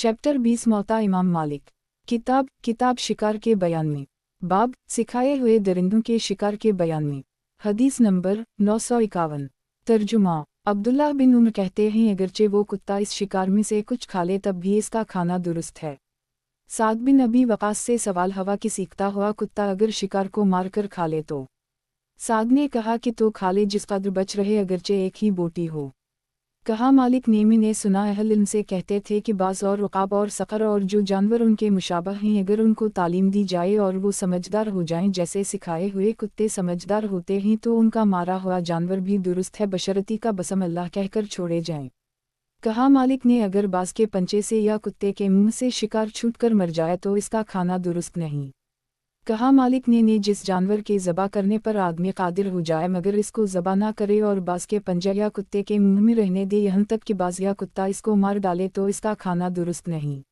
Chapter 20 मौता इमाम मालिक। किताब शिकार के बयान में। बाब सिखाए हुए दरिंदों के शिकार के बयान में। हदीस नंबर 951। तर्जुमा। अब्दुल्लाह बिन उमर कहते हैं अगरचे वो कुत्ता इस शिकार में से कुछ खा ले तब भी इसका खाना दुरुस्त है। साद बिन अबी वकास से सवाल हवा कि सीखता हुआ कुत्ता अगर शिकार को मारकर खा ले तो। साद ने कहा कि तो खा ले जिस कद्र बच रहे अगरचे एक ही बोटी हो। कहा मालिक ने सुना अहल इल्म से कहते थे कि बाज़ और उक़ाब और सक़र और जो जानवर उनके मुशाबह हैं अगर उनको तालीम दी जाए और वो समझदार हो जाएं जैसे सिखाए हुए कुत्ते समझदार होते हैं तो उनका मारा हुआ जानवर भी दुरुस्त है बशर्ती का बसम अल्लाह कहकर छोड़े जाएं। कहा मालिक ने अगर बाज़ के पंचे से या कुत्ते के मुंह से शिकार छूटकर मर जाए तो इसका खाना दुरुस्त नहीं। कहा मालिक ने जिस जानवर के ज़बा करने पर आदमी कादिर हो जाए मगर इसको ज़बा ना करे और बाज़ के पंजा या कुत्ते के मुंह में रहने दे यहाँ तक कि बाज़ या कुत्ता इसको मार डाले तो इसका खाना दुरुस्त नहीं।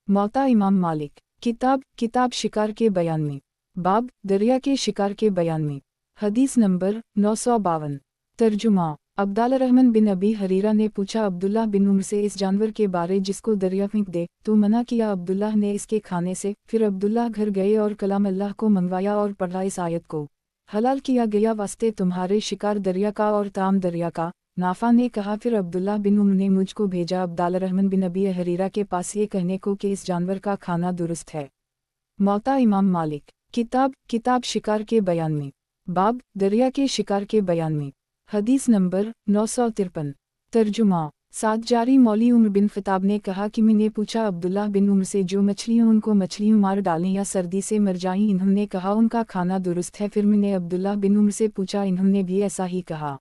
मौता इमाम मालिक। किताब शिकार के बयान में। बाब दरिया के शिकार के बयान में। हदीस नंबर 952। तर्जुमा। अब्दुल्लाह रहमान बिन अबी हरीरा ने पूछा अब्दुल्लाह बिन उमर से इस जानवर के बारे जिसको दरिया फेंक दे तो मना किया अब्दुल्लाह ने इसके खाने से। फिर अब्दुल्लाह घर गए और कलाम अल्लाह को मंगवाया और पढ़ा इस आयत को। हलाल किया गया वास्ते तुम्हारे शिकार दरिया का और ताम दरिया का। नाफा ने कहा फिर अब्दुल्लाह बिन उमर ने मुझको भेजा अब्दुल्लाह रहमान बिन अबी हरीरा के पास ये कहने को कि इस जानवर का खाना दुरुस्त है। मौता इमाम मालिक। किताब शिकार के बयान में। बाब दरिया के शिकार के बयान में। हदीस नंबर 953। तर्जुमा। साद जारी मौली उमर बिन ख़िताब ने कहा कि मैंने पूछा अब्दुल्लाह बिन उमर से जो मछलियों उनको मछलियों मार डालें या सर्दी से मर जाएं इन्होंने कहा उनका खाना दुरुस्त है। फिर मैंने अब्दुल्लाह बिन उमर से पूछा इन्होंने भी ऐसा ही कहा।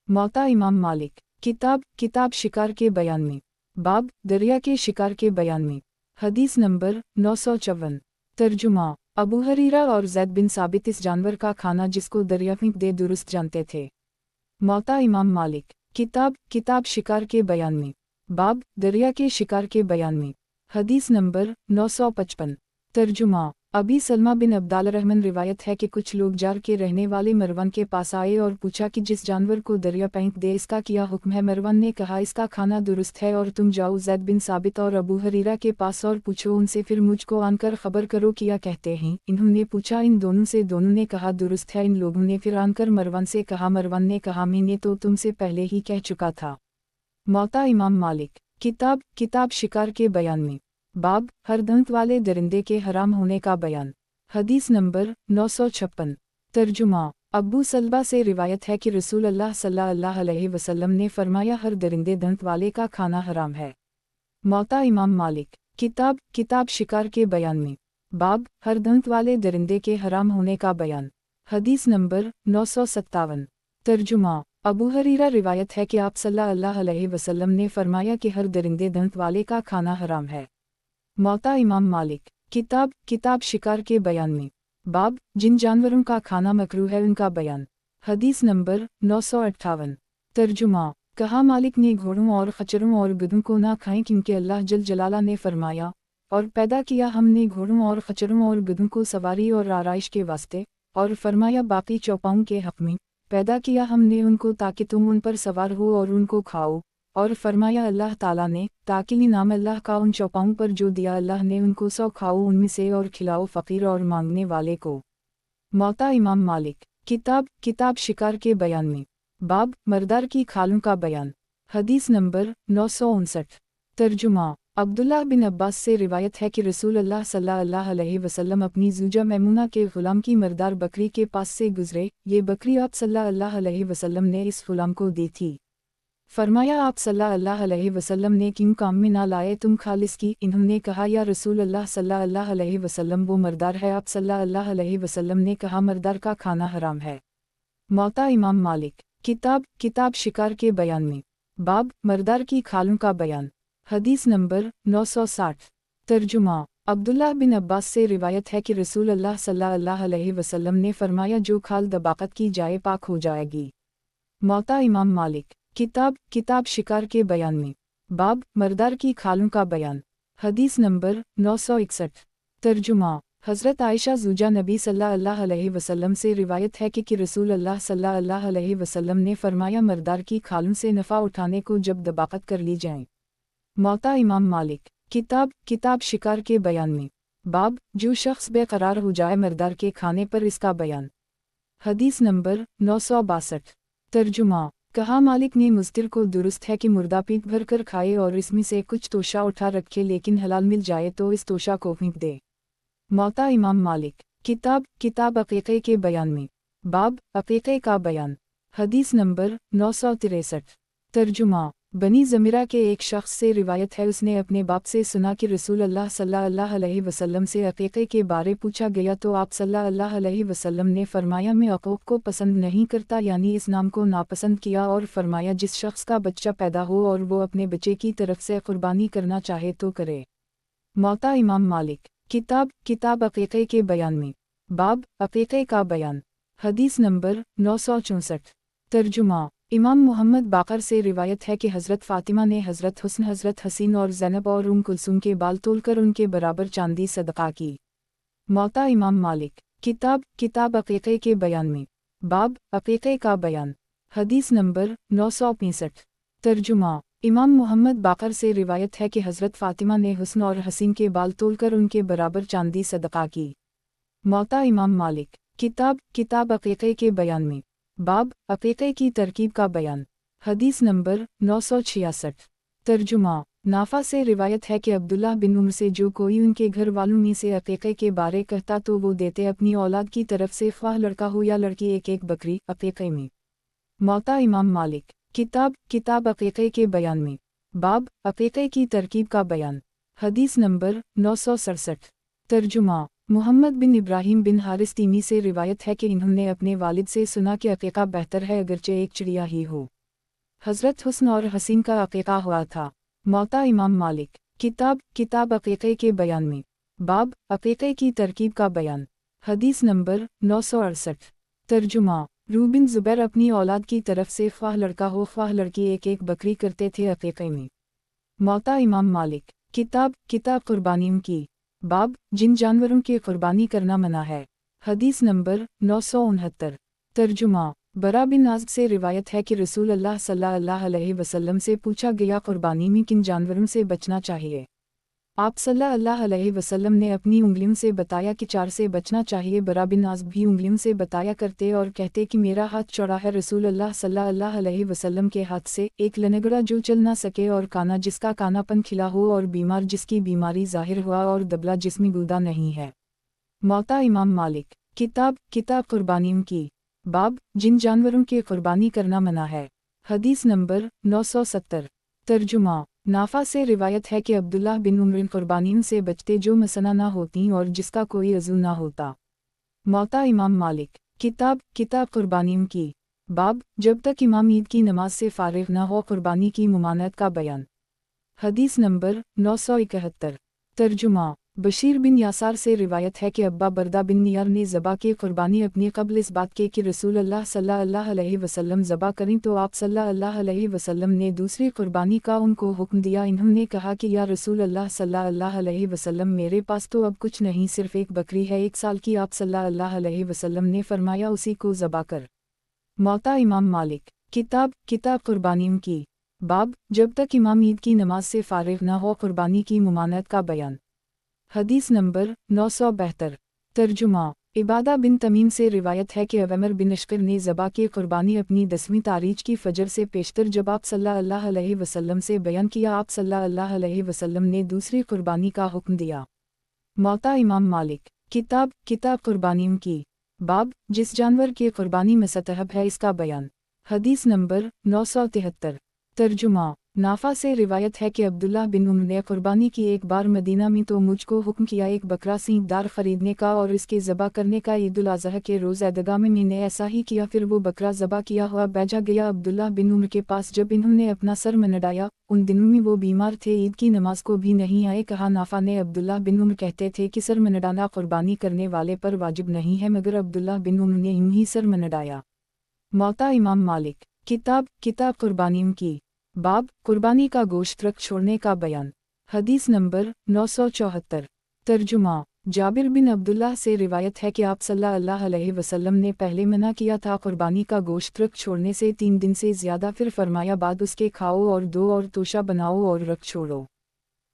मौता इमाम मालिक। किताब शिकार के बयान में। बाब दरिया के शिकार के बयान में। हदीस नंबर 954। तर्जुमा। अबू हरीरा और ज़ैद बिन साबित इस जानवर का खाना जिसको दरिया फेंक दे दुरुस्त जानते थे। मौता इमाम मालिक। किताब शिकार के बयान में। बाब दरिया के शिकार के बयान में। हदीस नंबर 955। तर्जुमा। अबी सलमा बिन अब्दुल्लाह रहमान रिवायत है कि कुछ लोग जार के रहने वाले मरवन के पास आए और पूछा कि जिस जानवर को दरिया फेंक दे इसका क्या हुक्म है। मरवन ने कहा इसका खाना दुरुस्त है और तुम जाओ ज़ैद बिन साबित और अबू हरीरा के पास और पूछो उनसे फिर मुझको आनकर खबर करो क्या कहते हैं। इन्होंने पूछा इन दोनों से। दोनों ने कहा दुरुस्त है। इन लोगों ने फिर आनकर मरवन से कहा। मरवन ने कहा मैंने तो तुमसे पहले ही कह चुका था। मौता इमाम मालिक। किताब शिकार के बयान में। बाब हर दंत वाले दरिंदे के हराम होने का बयान। हदीस नंबर 956। तर्जुमा। अब्बू सलबा से रिवायत है कि रसूल अल्लाह सल्लल्लाहु अलैहि वसल्लम ने फरमाया हर दरिंदे दंत वाले का खाना हराम है। मौता इमाम मालिक। किताब शिकार के बयान में। बाब हर दंत वाले दरिंदे के हराम होने का बयान। हदीस नंबर 957। तर्जुमा। अबू हरीरा रिवायत है कि आप सल्लल्लाहु अलैहि वसल्लम ने फरमाया कि हर दरिंदे दंत वाले का खाना हराम है। मौता इमाम मालिक। किताब शिकार के बयान में। बाब जिन जानवरों का खाना मकरूह है उनका बयान। हदीस नंबर 958। तर्जुमा। कहा मालिक ने घोड़ों और खच्चरों और गधों को ना खाएं क्योंकि अल्लाह जल जलाला ने फरमाया और पैदा किया हमने घोड़ों और खच्चरों और गधों को सवारी और आराइश के वास्ते और फरमाया बाकी चौपाओं के हक़ में पैदा किया हमने उनको ताकि तुम उन पर सवार हो और उनको खाओ और फरमाया अल्लाह ताला ने ताकि इनाम अल्लाह का उन चौपाओं पर जो दिया अल्लाह ने उनको सौ खाओ उनमें से और खिलाओ फ़कीर और मांगने वाले को। मौता इमाम मालिक। किताब शिकार के बयान में। बाब मर्दार की खालों का बयान। हदीस नंबर 959। तर्जुमा। अब्दुल्लाह बिन अब्बास से रिवायत है कि रसूल अल्लाह सल्लल्लाहु अलैहि वसल्लम अपनी ज़ूजा मैमुना के ग़ुलाम की मर्दार बकरी के पास से गुजरे। ये बकरी आप सल्लल्लाहु अलैहि वसल्लम ने इस ग़ुलाम को दी थी। फरमाया आप सल्लल्लाहु अलैहि वसल्लम ने क्यों काम में ना लाए तुम खालिस की। इन्होंने कहा या रसूल अल्लाह सल्लल्लाहु अलैहि वसल्लम वो मर्दार है। आप सल्लल्लाहु अलैहि वसल्लम ने कहा मर्दार का खाना हराम है। मौता इमाम मालिक। किताब शिकार के बयान में। बाब मर्दार की खालों का बयान। हदीस नंबर 960। तर्जुमा। अब्दुल्लाह बिन अब्बास से रिवायत है कि रसूल अल्लाह सल्लल्लाहु अलैहि वसल्लम ने फरमाया जो खाल दबाकत की जाए पाक हो जाएगी। मौता इमाम मालिक। किताब शिकार के बयान में। बाब मर्दार की खालों का बयान। हदीस नंबर 961। तर्जुमा। हज़रत आयशा ज़ूजा नबी सल्लल्लाहु अलैहि वसल्लम से रिवायत है कि रसूल अल्लाह सल्लल्लाहु अलैहि वसल्लम ने फरमाया मर्दार की खालों से नफ़ा उठाने को जब दबाकत कर ली जाए। मौता इमाम मालिक। किताब शिकार के बयान में। बाब, जो शख्स बेकरार हो जाए मर्दार के खाने पर, इसका बयान। हदीस नंबर 962। तर्जुमा। कहा, मालिक ने मुस्तिर को दुरुस्त है कि मुर्दा पीठ भर कर खाए और इसमें से कुछ तोशा उठा रखे, लेकिन हलाल मिल जाए तो इस तोशा को फेंक दे। मौता इमाम मालिक। किताब अक़ीक़े के बयान में। बाब, अक़ीक़े का बयान। हदीस नंबर 963। तर्जुमा। बनी ज़मीरा के एक शख्स से रिवायत है, उसने अपने बाप से सुना कि रसूल अल्लाह सल्लल्लाहु अलैहि वसल्लम से अक़ीक़े के बारे पूछा गया तो आप सल्लल्लाहु अलैहि वसल्लम ने फरमाया, मैं अक़ूक़ को पसंद नहीं करता, यानी इस नाम को नापसंद किया, और फरमाया जिस शख्स का बच्चा पैदा हो और वो अपने बच्चे की तरफ से कुर्बानी करना चाहे तो करे। मौता इमाम मालिक। किताब अक़ीक़े के बयान में। बाब, अक़ीक़े का बयान। हदीस नंबर 964। तर्जुमा। इमाम मोहम्मद बाकर से रिवायत है कि हज़रत फ़ातिमा ने हज़रत हुस्न, हज़रत हसीन और ज़ैनब और कुलसूम के बाल तोलकर उनके बराबर चांदी सदका की। मौता इमाम मालिक। किताब अक़ीक़े के बयान में। बाब, अक़ीक़े का बयान। हदीस नंबर 965। तर्जुमा। इमाम मोहम्मद बाकर से रिवायत है कि हज़रत फ़ातिमा ने हुस्न और हसीन के बाल तोलकर उनके बराबर चांदी सदका की। मौता इमाम मालिक। किताब अक़ीक़े के बयान में। बाब, अक़ीक़े की तरकीब का बयान। हदीस नंबर 966। तर्जुमा। नाफा से रिवायत है कि अब्दुल्लाह बिन उमर से जो कोई उनके घर वालों में से अक़ीक़े के बारे कहता तो वो देते अपनी औलाद की तरफ से, ख्वाह लड़का हो या लड़की, एक एक बकरी अक़ीक़े में। मौता इमाम मालिक। किताब अक़ीक़े के बयान में। बाब, अक़ीक़े की तरकीब का बयान। हदीस नंबर 967। तर्जुमा। मोहम्मद बिन इब्राहीम बिन हारिस तीमी से रिवायत है कि इन्होंने अपने वालिद से सुना कि अक़ीक़ा बेहतर है अगरचे एक चिड़िया ही हो। हज़रत हुस्न और हसीन का अक़ीक़ा हुआ था। मौता इमाम मालिक। किताब अक़ीक़े के बयान में। बाब, अक़ीक़े की तरकीब का बयान। हदीस नंबर 968। तर्जुमा। रू बिन ज़ुबैर अपनी औलाद की तरफ से, ख्वाह लड़का हो ख्वाह लड़की, एक एक बकरी करते थे अक़ीक़े में। मौता इमाम मालिक। किताब कुर्बानियों की। बाब, जिन जानवरों की कुर्बानी करना मना है। हदीस नंबर 969। तर्जुमा। बरा बिन आज़ब से रिवायत है कि रसूल अल्लाह सल्लल्लाहु अलैहि वसल्लम से पूछा गया, कुर्बानी में किन जानवरों से बचना चाहिए। आप सल्लल्लाहु अलैहि वसल्लम ने अपनी उंगलियों से बताया कि 4 से बचना चाहिए। बरा बिन आज़ब भी उंगलियों से बताया करते और कहते कि मेरा हाथ चौड़ा है रसूल अल्लाह सल्लल्लाहु अलैहि वसल्लम के हाथ से। एक लंगड़ा जो चल ना सके, और काना जिसका कानापन खिला हो, और बीमार जिसकी बीमारी ज़ाहिर हुआ, और दबला जिसमें गुदा नहीं है। मौता इमाम मालिक। किताब कुर्बानियों की। बाब, जिन जानवरों की कुर्बानी करना मना है। हदीस नंबर 970। तर्जुमा। नाफा से रिवायत है कि अब्दुल्लाह बिन उमर कुर्बानियों से बचते जो मसना ना होती और जिसका कोई अज़ू ना होता। मौता इमाम मालिक। किताब कुर्बानियों की। बाब, जब तक इमाम ईद की नमाज से फारिग ना हो, कुर्बानी की मुमानत का बयान। हदीस नंबर 971। तर्जुमा। बशीर बिन यासार से रिवायत है कि अब्बा बरदा बिन नियार ने ज़बा की कुर्बानी अपनी कबल इस बात के कि रसूल अल्लाह सल्लल्लाहु अलैहि वसल्लम ज़बा करें तो आप सल्लल्लाहु अलैहि वसल्लम ने दूसरी कुर्बानी का उनको हुक्म दिया। इन्होंने कहा कि या रसूल अल्लाह सल्लल्लाहु अलैहि वसल्लम, मेरे पास तो अब कुछ नहीं, सिर्फ एक बकरी है 1 साल की। आप सल्लल्लाहु अलैहि वसल्लम ने फरमाया, उसी को ज़बा कर। मौता इमाम मालिक। किताब कुर्बानियों की। बाब, जब तक इमाम ईद की नमाज से फारिग ना हो, कुर्बानी की मुमानत का बयान। हदीस नंबर 972। तर्जुमा। इबादा बिन तमीम से रिवायत है कि अवमर बिन अशकर ने ज़बा की कुर्बानी अपनी 10वीं तारीख की फ़जर से पेशतर जब आप सल्लल्लाहु अलैहि वसल्लम से बयान किया। आप सल्लल्लाहु अलैहि वसल्लम ने दूसरी कुर्बानी का हुक्म दिया। मौता इमाम मालिक। किताब कुर्बानियों की। बाब, जिस जानवर की कुर्बानी मुस्तहब है, इसका बयान। हदीस नंबर 973। तर्जुमा। नाफा से रिवायत है कि अब्दुल्लाह बिन उमर ने कुर्बानी की एक बार मदीना में तो मुझको हुक्म किया एक बकरा सींगदार खरीदने का और इसके ज़बा करने का। ईद उल अज़हा के रोज़ ईदगाह में मैंने ऐसा ही किया, फिर वो बकरा ज़बा किया हुआ भेजा गया अब्दुल्लाह बिन उमर के पास। जब इन्होंने अपना सर मनडाया, उन दिनों में वो बीमार थे, ईद की नमाज को भी नहीं आए। कहा, नाफा ने अब्दुल्लाह बिन उमर कहते थे कि सर मनडाना कुर्बानी करने वाले पर वाजिब नहीं है, मगर अब्दुल्लाह बिन उमर ने यूं ही सर मनडाया। मौता इमाम मालिक। किताब कुर्बानियों की। बाब, कुर्बानी का गोश्त रख छोड़ने का बयान। हदीस नंबर 974। तर्जुमा। जाबिर बिन अब्दुल्लाह से रिवायत है कि आप सल्लल्लाहु अलैहि वसल्लम ने पहले मना किया था कुर्बानी का गोश्त रख छोड़ने से 3 दिन से ज़्यादा, फिर फरमाया बाद उसके खाओ और दो और तोशा बनाओ और रख छोड़ो।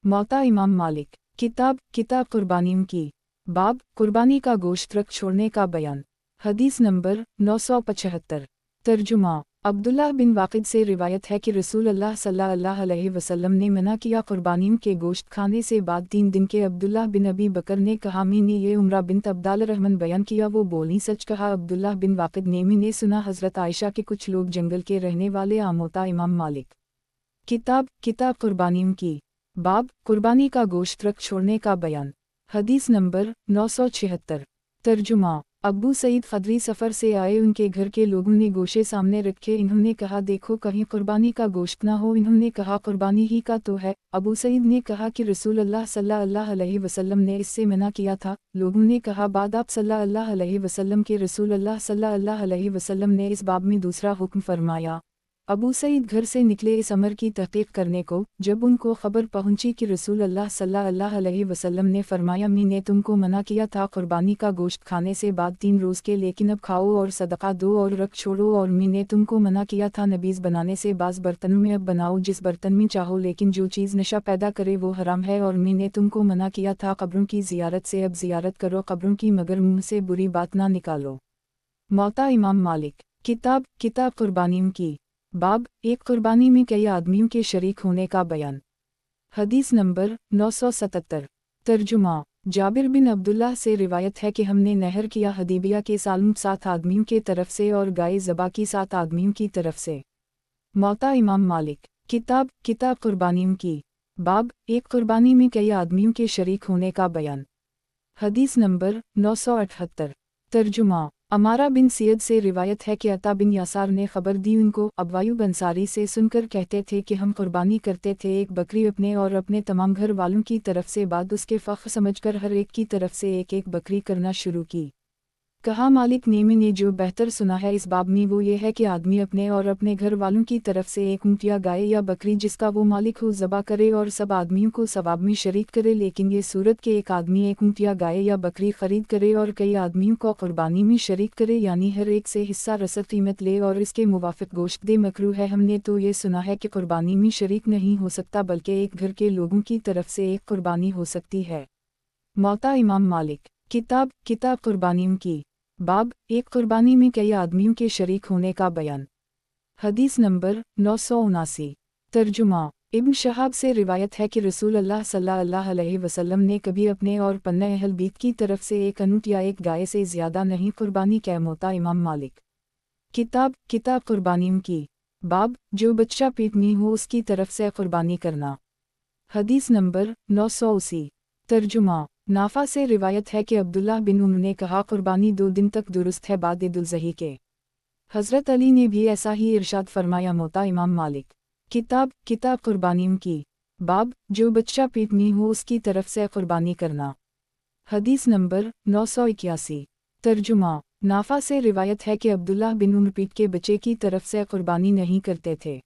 मौता इमाम मालिक। किताब कुर्बानियों की। बाब कुर्बानी का गोश्त रख छोड़ने का बयान। हदीस नंबर 975। तर्जुमा। अब्दुल्लाह बिन वाक़िद से रिवायत है कि रसूल अल्लाह सल्लल्लाहु अलैहि वसल्लम ने मना किया कुर्बानियों के गोश्त खाने से बाद 3 दिन के। अब्दुल्लाह बिन अबी बकर ने कहा मैंने ये उमरा बिन अब्दाल रहमान बयान किया, वो बोली सच कहा। अब्दुल्लाह बिन वाक़िद ने मैंने सुना हज़रत आयशा के कुछ लोग जंगल के रहने वाले आमोता इमाम मालिक। किताब कुर्बानियों की। बाब कुर्बानी का गोश्त रख छोड़ने का बयान। हदीस नंबर 976। तर्जुमा। अब्बू सईद खदरी सफ़र से आए, उनके घर के लोगों ने गोशे सामने रखे। इन्होंने कहा देखो कहीं कुर्बानी का गोश्त ना हो। इन्होंने कहा कुर्बानी ही का तो है। अबू सईद ने कहा कि रसूल अल्लाह सल्लल्लाहु अलैहि वसल्लम ने इससे मना किया था। लोगों ने कहा बाद आप सल्लल्लाहु अलैहि वसल्लम के रसूल अल्लाह सल्लल्लाहु अलैहि वसल्लम ने इस बाब में दूसरा हुक्म फरमाया। अबू सईद घर से निकले इस अमर की तहक़ीक़ करने को। जब उनको खबर पहुंची कि रसूल अल्लाह सल्लल्लाहु अलैहि वसल्लम ने फरमाया मैंने तुमको मना किया था कुर्बानी का गोश्त खाने से बाद 3 रोज़ के, लेकिन अब खाओ और सदका दो और रख छोड़ो। और मैंने तुमको मना किया था नबीज़ बनाने से, बाज़ बर्तनों में अब बनाओ जिस बर्तन में चाहो, लेकिन जो चीज़ नशा पैदा करे वो हराम है। और मैंने तुमको मना किया था कब्रों की ज़ियारत से, अब ज़ियारत करो कब्रों की, मगर मुँह से बुरी बात ना निकालो। मौता इमाम मालिक। किताब कुर्बानियों की। बाब एक कुर्बानी में कई आदमियों के शरीक होने का बयान। हदीस नंबर 977। तर्जुमा। जाबिर बिन अब्दुल्लाह से रिवायत है कि हमने नहर किया हदीबिया के सालम 7 आदमियों के तरफ से और गाय ज़बा की 7 आदमियों की तरफ से। मौता इमाम मालिक। किताब कुर्बानियों की। बाब एक कुर्बानी में कई आदमियों के शरीक होने का बयान। हदीस नंबर 978। तर्जुमा। अमारा बिन सैयद से रिवायत है कि अता बिन यासार ने खबर दी उनको। अबवायूब अंसारी से सुनकर कहते थे कि हम कुर्बानी करते थे एक बकरी अपने और अपने तमाम घर वालों की तरफ से, बाद उसके फ़ख्र समझकर हर एक की तरफ से एक एक बकरी करना शुरू की। कहा मालिक ने मैंने जो बेहतर सुना है इस बाब में वो ये है कि आदमी अपने और अपने घर वालों की तरफ से एक ऊँट या गाय या बकरी जिसका वो मालिक हो ज़बा करे और सब आदमियों को सवाब में शरीक करे। लेकिन ये सूरत के एक आदमी एक ऊँट या गाय या बकरी खरीद करे और कई आदमियों को कुर्बानी में शरीक करे, यानी हर एक से हिस्सा रसद कीमत ले और इसके मुवाफिक गोश्त दे, मकरूह है। हमने तो ये सुना है कि कुर्बानी में शरीक नहीं हो सकता बल्कि एक घर के लोगों की तरफ से एक कुर्बानी हो सकती है। मौता इमाम मालिक। किताब कुर्बानियों की। बाब एक कुर्बानी में कई आदमियों के शरीक होने का बयान। हदीस नंबर 979। तर्जुमा। इब्न शहाब से रिवायत है कि रसूल अल्लाह सल्लल्लाहु अलैहि वसल्लम ने कभी अपने और पन्ने अहल बीत की तरफ से एक ऊँट या एक गाय से ज़्यादा नहीं कुर्बानी की। मौता इमाम मालिक। किताब कुर्बानियों की। बाब जो बच्चा पेट में हो उसकी तरफ से कुर्बानी करना। हदीस नंबर 980। तर्जुमा। नाफा से रिवायत है कि अब्दुल्लाह बिन उमर ने कहा कुर्बानी 2 दिन तक दुरुस्त है बाद ईद-उल-ज़ही के। हज़रत अली ने भी ऐसा ही इरशाद फरमाया। मौता इमाम मालिक। किताब कुर्बानियों की। बाब जो बच्चा पेट में हो उसकी तरफ से कुर्बानी करना। हदीस नंबर 981। तर्जुमा। नाफा से रिवायत है कि अब्दुल्लाह बिन उमर पेट के बच्चे की तरफ से कुर्बानी नहीं करते थे।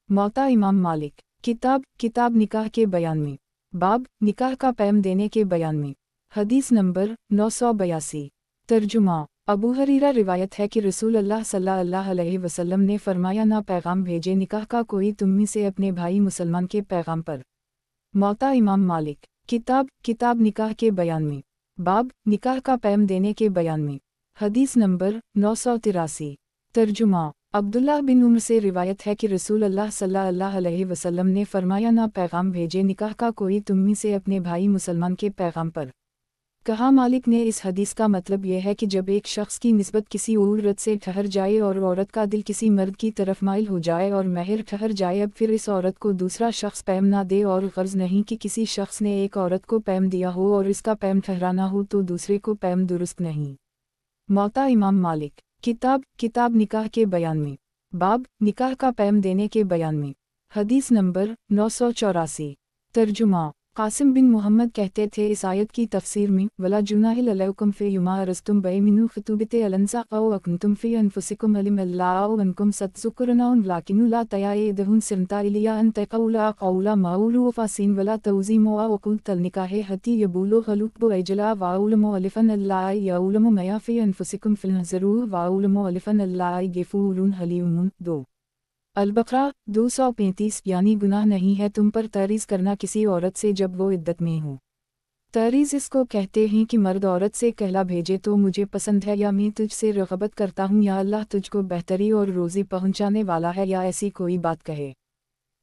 मौता इमाम मालिक। किताब निकाह के बयान में। बाब निकाह का पैम देने के बयान में। हदीस नंबर 982। तर्जुमा। अबू हरीरा रिवायत है कि रसूल अल्लाह सल्लल्लाहु अलैहि वसल्लम ने फरमाया ना पैगाम भेजे निकाह का कोई तुम में से अपने भाई मुसलमान के पैगाम पर। मौता इमाम मालिक। किताब निकाह के बयान में। बाब निकाह का पैम देने के बयान में। हदीस नंबर 983। तर्जुमा। अब्दुल्लाह बिन उमर से रिवायत है कि रसूल अल्लाह सल्लल्लाहु अलैहि वसल्लम ने फरमाया ना पैगाम भेजे निकाह का कोई तुम में से अपने भाई मुसलमान के पैगाम पर। कहा मालिक ने इस हदीस का मतलब यह है कि जब एक शख्स की निस्बत किसी औरत से ठहर जाए और औरत का दिल किसी मर्द की तरफ माइल हो जाए और महर ठहर जाए, अब फिर इस औरत को दूसरा शख्स पैम ना दे, और गर्ज नहीं कि किसी शख्स ने एक औरत को पैम दिया हो और इसका पैम ठहराना हो तो दूसरे को पैम दुरुस्त नहीं। मौता इमाम मालिक। किताब निकाह के बयान में। बाब निकाह का पैम देने के बयान में। हदीस नंबर 984। तर्जुमा। कासिम बिन मोहम्मद कहते थे इस आयत की तफसीर में वला जुनाहिल अलैकुम फी युमा अरस्तुम बैमिनु खितुबते अलंसा औ अकुंतुम फी अनफुसिकुम अलिमल्लाहु अनकुम सतजुकुरनाउन लाकिनु ला तयाइदहुन सिमता इलिया अन तक़ौला क़ौला माउलु फासिन वला तौज़ीमु व वक़ुल तल निकाहे हती यबुलु खलुक़बु अजला वाउलमु अलिफन अल्लाह यउलमु मया फी अनफुसिकुम फिलनज़रू वाउलमु अलिफन अल्लाह गिफूरुन हलीमुन। 2 البقरा 235 यानी गुनाह नहीं है तुम पर तहरीज़ करना किसी औरत से जब वो इद्दत में हो। तहरीज़ इसको कहते हैं कि मर्द औरत से कहला भेजे तो मुझे पसंद है, या मैं तुझसे रग़बत करता हूँ, या अल्लाह तुझको बेहतरी और रोज़ी पहुँचाने वाला है, या ऐसी कोई बात कहे।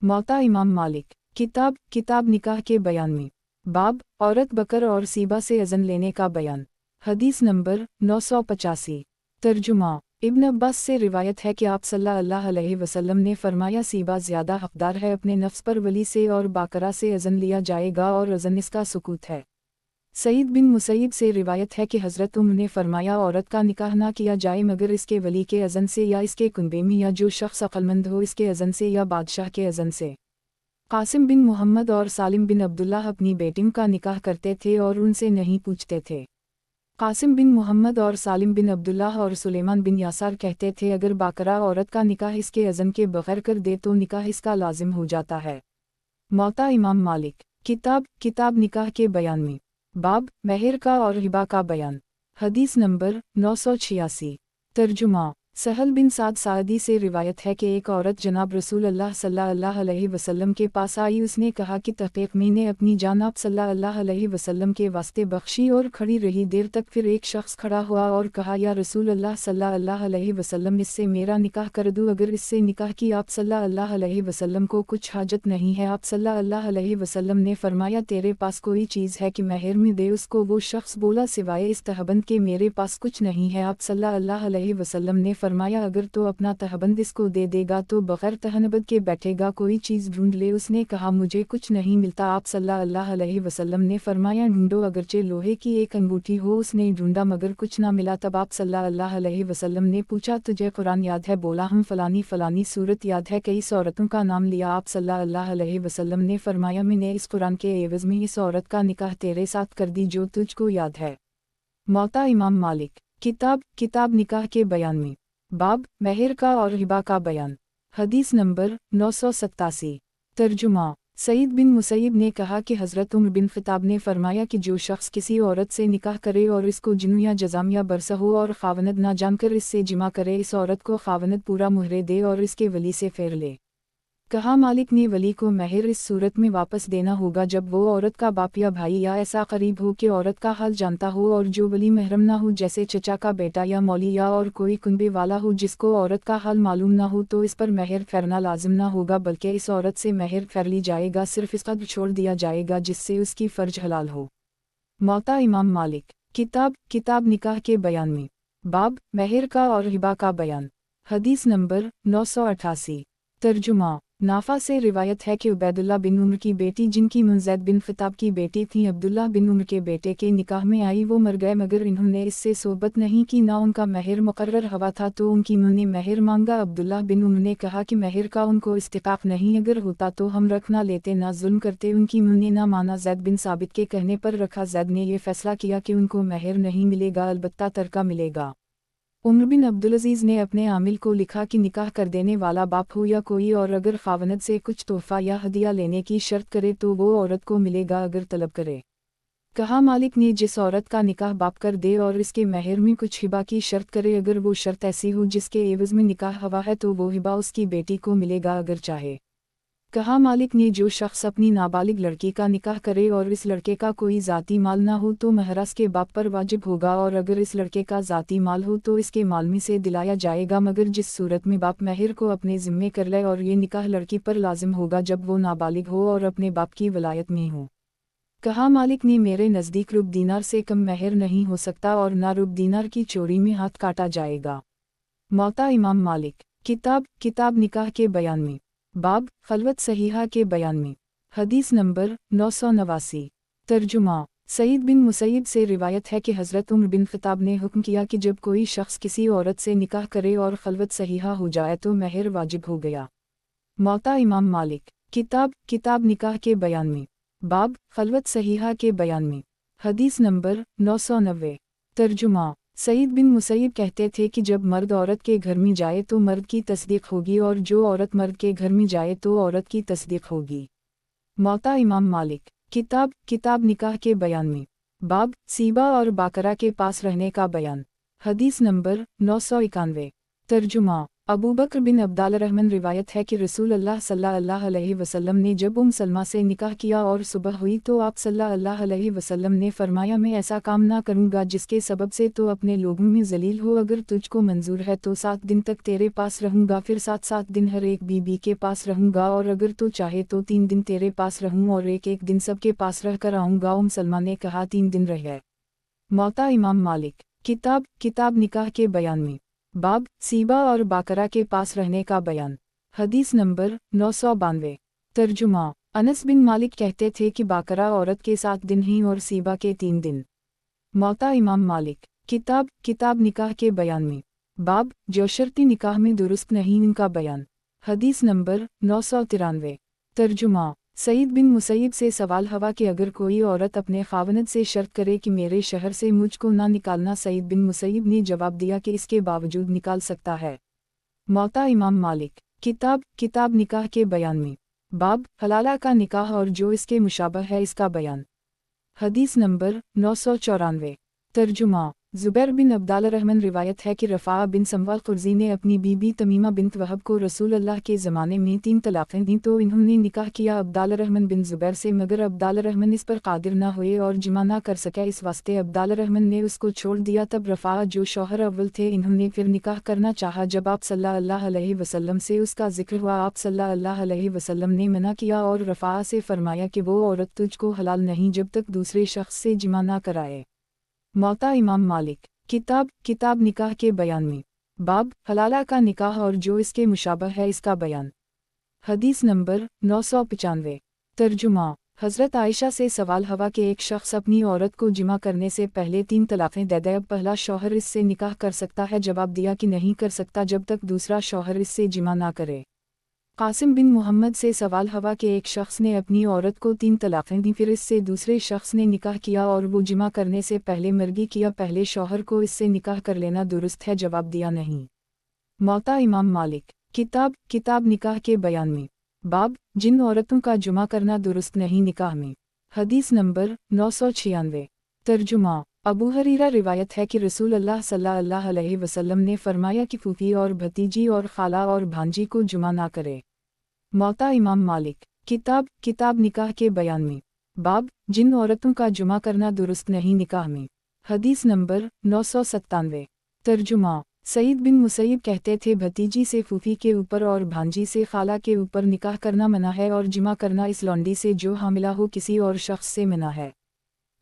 मौता इमाम मालिक। किताब निकाह के बयान में। बाब औरत बकर और सीबा से अज़न लेने का बयान। हदीस नंबर 985। तर्जुमा इब्न अब्बास से रिवायत है कि आप सल्लल्लाहु अलैहि वसल्लम ने फरमाया, सीबा ज़्यादा हक़दार है अपने नफ्स पर वली से, और बाकरा से अज़न लिया जाएगा और अज़न इसका सुकूत है। सईद बिन मुसैब से रिवायत है कि हज़रत उम्र ने फरमाया, औरत का निकाह ना किया जाए मगर इसके वली के अज़न से, या इसके कुनबे में, या जो शख्स अक़लमंद हो इसके अज़न से, या बादशाह के अज़न से। कासिम बिन मोहम्मद और सालिम बिन अब्दुल्लाह अपनी बेटियों का निकाह करते थे और उनसे नहीं पूछते थे। कासिम बिन मोहम्मद और सालिम बिन अब्दुल्लाह और सुलेमान बिन यासार कहते थे, अगर बाकरा औरत का निकाह इसके अज़न के बग़ैर कर दे तो निकाह इसका लाजिम हो जाता है। मौता इमाम मालिक। किताब निकाह के बयान में। बाब महर का और हिबा का बयान। हदीस नंबर 986। तर्जुमा सहल बिन साद सादी से रिवायत है कि एक औरत जनाब रसूल अल्लाह सल्लल्लाहु अलैहि वसल्लम के पास आई। उसने कहा कि तहक़ीक़ मैंने अपनी जान आप सल्लल्लाहु अलैहि वसल्लम के वास्ते बख्शी, और खड़ी रही देर तक। फिर एक शख्स खड़ा हुआ और कहा, या रसूल अल्लाह सल्लल्लाहु अलैहि वसल्लम, इससे मेरा निकाह कर दूँ? अगर इससे निकाह की आप सल्लल्लाहु अलैहि वसल्लम को कुछ हाजत नहीं है। आप सल्लल्लाहु अलैहि वसल्लम ने फरमाया, तेरे पास कोई चीज़ है कि महर में दे उसको? वो शख्स बोला, सिवाय इस तहबंद के मेरे पास कुछ नहीं है। आप सल्लल्लाहु अलैहि वसल्लम ने फरमाया, अगर तो अपना तहबंद इसको दे देगा तो बग़ैर तहनबद के बैठेगा, कोई चीज़ ढूंढ ले। उसने कहा, मुझे कुछ नहीं मिलता। आप सल्लल्लाहु अलैहि वसल्लम ने फरमाया, ढूंढो, अगरचे लोहे की एक अंगूठी हो। उसने ढूंढा मगर कुछ ना मिला। तब आप सल्लल्लाहु अलैहि वसल्लम ने पूछा, तुझे कुरान याद है? बोला, हम फलानी सूरत याद है। कई औरतों का नाम लिया। आप सल्लल्लाहु अलैहि वसल्लम ने फरमाया, मैंने इस कुरान के एवज़ में इस औरत का निकाह तेरे साथ कर दी जो तुझको याद है। मौता इमाम मालिक। किताब निकाह के बयान में। बाब महर का और हिबा का बयान। हदीस नंबर 987। तर्जुमा सईद बिन मुसैब ने कहा कि हज़रत उमर बिन ख़िताब ने फरमाया कि जो शख्स किसी औरत से निकाह करे और इसको जुनू या जज़ाम या बरसा हो और ख़ावनद ना जानकर इससे जिमा करे, इस औरत को ख़ावनद पूरा मुहरे दे और इसके वली से फेर ले। कहा, मालिक ने वली को महर इस सूरत में वापस देना होगा जब वो औरत का बाप या भाई या ऐसा करीब हो कि औरत का हाल जानता हो, और जो वली महरम ना हो, जैसे चचा का बेटा या मौली, या और कोई कुनबे वाला हो जिसको औरत का हाल मालूम ना हो, तो इस पर महर फेरना लाजिम ना होगा, बल्कि इस औरत से महर फेर ली जाएगा, सिर्फ इसका छोड़ दिया जाएगा जिससे उसकी फ़र्ज हलाल हो। मौता इमाम मालिक। किताब निकाह के बयान में। बाब महर का और हिबा का बयान। हदीस नंबर 988। तर्जुमा नाफा से रिवायत है कि उबैदुल्लाह बिन उमर की बेटी, जिनकी मुंज़ैद बिन ख़िताब की बेटी थी, अब्दुल्लाह बिन उमर के बेटे के निकाह में आई। वो मर गए मगर इन्होंने इससे सोबत नहीं की, ना उनका महर मुकर्रर हुआ था, तो उनकी मुँह ने महर मांगा। अब्दुल्लाह बिन उमर ने कहा कि महर का उनको इस्तिक़ाक़ नहीं, अगर होता तो हम रख ना लेते, ना जुल्म करते। उनकी मुँह ने ना माना। ज़ैद बिन साबित के कहने पर रखा। ज़ैद ने यह फ़ैसला किया कि उनको महर नहीं मिलेगा, अलबत्ता तरका मिलेगा। उमर बिन अब्दुलअज़ीज़ ने अपने आमिल को लिखा कि निकाह कर देने वाला बाप हो या कोई और, अगर ख़ावनद से कुछ तोहफ़ा या हदिया लेने की शर्त करे तो वो औरत को मिलेगा, अगर तलब करे। कहा, मालिक ने जिस औरत का निकाह बाप कर दे और इसके महर में कुछ हिबा की शर्त करे, अगर वो शर्त ऐसी हो जिसके एवज़ में निकाह हुआ है, तो वो हिबा उसकी बेटी को मिलेगा, अगर चाहे। कहा, मालिक ने जो शख्स अपनी नाबालिग लड़की का निकाह करे और इस लड़के का कोई ज़ाती माल ना हो, तो महरास के बाप पर वाजिब होगा, और अगर इस लड़के का ज़ाती माल हो तो इसके माल में से दिलाया जाएगा, मगर जिस सूरत में बाप महर को अपने ज़िम्मे कर ले, और ये निकाह लड़की पर लाजिम होगा जब वो नाबालिग हो और अपने बाप की वलायत में हो। कहा, मालिक ने मेरे नज़दीक रुब दीनार से कम महर नहीं हो सकता, और ना रुब दीनार की चोरी में हाथ काटा जाएगा। मौता इमाम मालिक। किताब निकाह के बयान में। बाब खलवत सहीहा के बयान में। हदीस नंबर 989। तर्जुमा सईद बिन मुसैब से रिवायत है कि हज़रत उमर बिन ख़िताब ने हुक्म किया कि जब कोई शख्स किसी औरत से निकाह करे और खलवत सहीहा हो जाए तो महर वाजिब हो गया। मौता इमाम मालिक। किताब निकाह के बयान में। बाब खलवत सहीहा के बयान में। हदीस नंबर 990। तर्जुमा सईद बिन मुसैब कहते थे कि जब मर्द औरत के घर में जाए तो मर्द की तस्दीक होगी, और जो औरत मर्द के घर में जाए तो औरत की तस्दीक होगी। मौता इमाम मालिक। किताब निकाह के बयान में। बाब सीबा और बाकरा के पास रहने का बयान। हदीस नंबर 991। तर्जुमा अबू बकर बिन अब्दुल्लाहरहमान रिवायत है कि रसूल अल्लाह सल्लल्लाहु अलैहि वसल्लम ने जब सलमा से निकाह किया और सुबह हुई तो आप सल्लल्लाहु अलैहि वसल्लम ने फरमाया मैं ऐसा काम ना करूँगा जिसके सबब से तो अपने लोगों में जलील हो। अगर तुझको मंजूर है तो 7 दिन तक तेरे पास रहूँगा, फिर 7 दिन हर एक बीबी के पास रहूँगा, और अगर तू चाहे तो 3 दिन तेरे पास रहूँ और एक दिन सबके पास रह कर आऊँगा। सलमा ने कहा 3 दिन रह। मौता इमाम मालिक। किताब निकाह के बयान में बाब सीबा और बाकरा के पास रहने का बयान। हदीस नंबर 992। तर्जुमा अनस बिन मालिक कहते थे कि बाकरा औरत के 7 दिन ही और सीबा के 3 दिन। मौता इमाम मालिक। किताब निकाह के बयान में बाब जो शर्ती निकाह में दुरुस्त नहीं इनका बयान। हदीस नंबर 993। तर्जुमा सईद बिन मुसैब से सवाल हवा कि अगर कोई औरत अपने खावनद से शर्त करे कि मेरे शहर से मुझको ना निकालना, सईद बिन मुसैब ने जवाब दिया कि इसके बावजूद निकाल सकता है। मौता इमाम मालिक। किताब निकाह के बयान में बाब हलाला का निकाह और जो इसके मुशाबह है इसका बयान। हदीस नंबर 994। तर्जुमा ज़ुबैर बिन अब्दुल्लाहरहमान रिवायत है कि रफ़ा बिन समवाल क़ुरज़ी ने अपनी बीबी तमीमा बिन्त वहब को रसूल अल्लाह के ज़माने में 3 तलाक़ें दी तो इन्होंने निकाह किया अब्दुल्लाहरहमान बिन ज़ुबैर से, मगर अब्दुल्लाहरहमान इस पर कादिर न हुए और जिमा न कर सके, इस वास्ते अब्दुल्लाहरहमान ने उसको छोड़ दिया। तब रफ़ा जो शौहर अव्वल थे इन्होंने फिर निकाह करना चाहा। जब आप सल्लल्लाहु अलैहि वसल्लम से उसका जिक्र हुआ, आप सल्लल्लाहु अलैहि वसल्लम ने मना किया और रफ़ा से फरमाया कि वो औरत तुझको हलाल नहीं जब तक दूसरे शख्स से जिमा न कराए। मौता इमाम मालिक। किताब निकाह के बयान में बाब हलाला का निकाह और जो इसके मुशाबह है इसका बयान। हदीस नंबर 995। तर्जुमा हज़रत आयशा से सवाल हवा कि एक शख्स अपनी औरत को जिमा करने से पहले 3 तलाक़ें दे दे, अब पहला शौहर इससे निकाह कर सकता है? जवाब दिया कि नहीं कर सकता जब तक दूसरा शौहर इससे जिमा ना करे। कासिम बिन मोहम्मद से सवाल हवा कि एक शख्स ने अपनी औरत को 3 तलाक़ें दी, फिर इससे दूसरे शख्स ने निकाह किया और वो जिमा करने से पहले मरगी किया, पहले शौहर को इससे निकाह कर लेना दुरुस्त है? जवाब दिया नहीं। मौता इमाम मालिक। किताब निकाह के बयान में बाब जिन औरतों का जुमा करना दुरुस्त नहीं निकाह में। हदीस नंबर 996। तर्जुमा अबू हरीरा रिवायत है कि रसूल अल्लाह सल्लल्लाहु अलैहि वसल्लम ने फरमाया कि फूफी और भतीजी और खाला और भांजी को जुमा ना करे। मौता इमाम मालिक। किताब निकाह के बयान में बाब जिन औरतों का जुमा करना दुरुस्त नहीं निकाह में। हदीस नंबर 997। तर्जुमा सईद बिन मुसैब कहते थे भतीजी से फूफी के ऊपर और भांजी से खाला के ऊपर निकाह करना मना है और जिमा करना इस लौंडी से जो हामिला हो किसी और शख्स से मना है।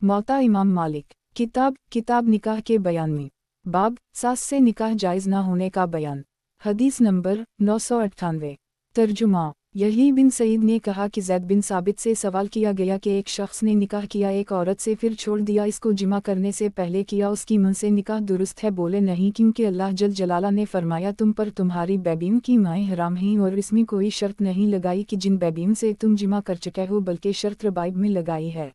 मौता इमाम मालिक। किताब निकाह के बयान में बाब सास से निकाह जायज़ ना होने का बयान। हदीस नंबर 998। तर्जुमा यही बिन सईद ने कहा कि ज़ैद बिन साबित से सवाल किया गया कि एक शख्स ने निकाह किया एक औरत से फिर छोड़ दिया, इसको जिमा करने से पहले किया, उसकी मुँह से निकाह दुरुस्त है? बोले नहीं, क्योंकि अल्लाह जल जलाला ने फरमाया तुम पर तुम्हारी बेबियों की माएँ हराम हैं, और इसमें कोई शर्त नहीं लगाई कि जिन बेबियों से तुम जिमा कर चुके हो, बल्कि शर्त रबाइब में लगाई है।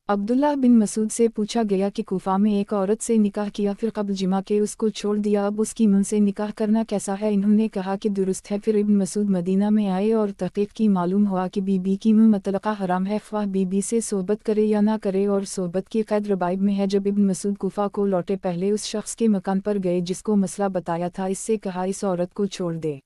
अब्दुल्लाह बिन मसूद से पूछा गया कि कुफा में एक औरत से निकाह किया फिर कब्ल जिमा के उसको छोड़ दिया, अब उसकी मुँह से निकाह करना कैसा है? इन्होंने कहा कि दुरुस्त है। फिर इब्न मसूद मदीना में आए और तहक़ीक़ की, मालूम हुआ कि बीबी की मुँह मतलक़ा हराम है, ख्वाह बीबी से सोहबत करे या ना करे, और सोहबत की क़ैद रबाइब में है। जब इब्न मसूद कुफा को लौटे पहले उस शख्स के मकान पर गए जिसको मसला बताया था, इससे कहा इस औरत को छोड़ दे।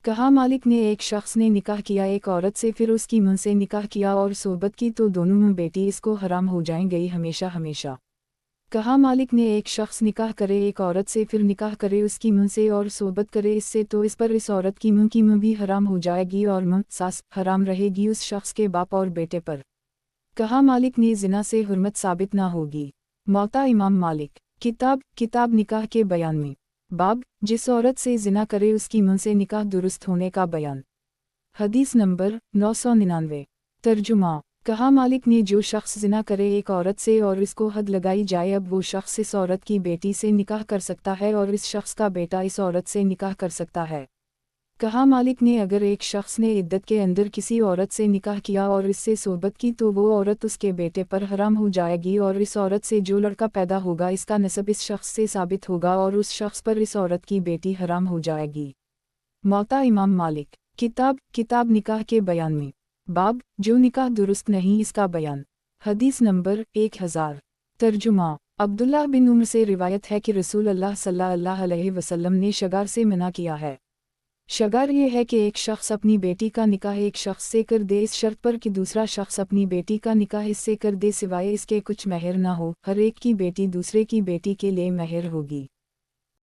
कहा मालिक ने एक शख्स ने निकाह किया एक औरत से फिर उसकी मुँह से निकाह किया और सोहबत की तो दोनों मुँह बेटी इसको हराम हो जाएंगे हमेशा हमेशा। कहा मालिक ने एक शख्स निकाह करे एक औरत से फिर निकाह करे उसकी मुँह से और सोहबत करे इससे, तो इस पर इस औरत की मुँह भी हराम हो जाएगी और मुँह सास हराम रहेगी उस शख्स के बाप और बेटे पर। कहा मालिक ने जिना से हुर्मत साबित ना होगी। मौता इमाम मालिक। किताब निकाह के बयान में बाब जिस औरत से जिना करे उसकी मुँह से निकाह दुरुस्त होने का बयान। हदीस नंबर 999। तर्जुमा कहा मालिक ने जो शख्स जिना करे एक औरत से और इसको हद लगाई जाए, अब वो शख्स इस औरत की बेटी से निकाह कर सकता है और इस शख्स का बेटा इस औरत से निकाह कर सकता है। कहा मालिक ने अगर एक शख्स ने इद्दत के अंदर किसी औरत से निकाह किया और इससे सोहबत की तो वो औरत उसके बेटे पर हराम हो जाएगी, और इस औरत से जो लड़का पैदा होगा इसका नसब इस शख्स से साबित होगा और उस शख्स पर इस औरत की बेटी हराम हो जाएगी। मौता इमाम मालिक। किताब निकाह के बयान में बाब जो निकाह दुरुस्त नहीं इसका बयान। हदीस नंबर 1000। तर्जुमा अब्दुल्लाह बिन उम्र से रिवायत है कि रसूल अल्लाह सल्लल्लाहु अलैहि वसल्लम ने शगार से मना किया है। شگار یہ ہے کہ ایک شخص اپنی بیٹی کا نکاح ایک شخص سے کر دے اس شرط پر کہ دوسرا شخص اپنی بیٹی کا نکاح اس سے کر دے سوائے اس کے کچھ مہر نہ ہو، ہر ایک کی بیٹی دوسرے کی بیٹی کے لیے مہر ہوگی۔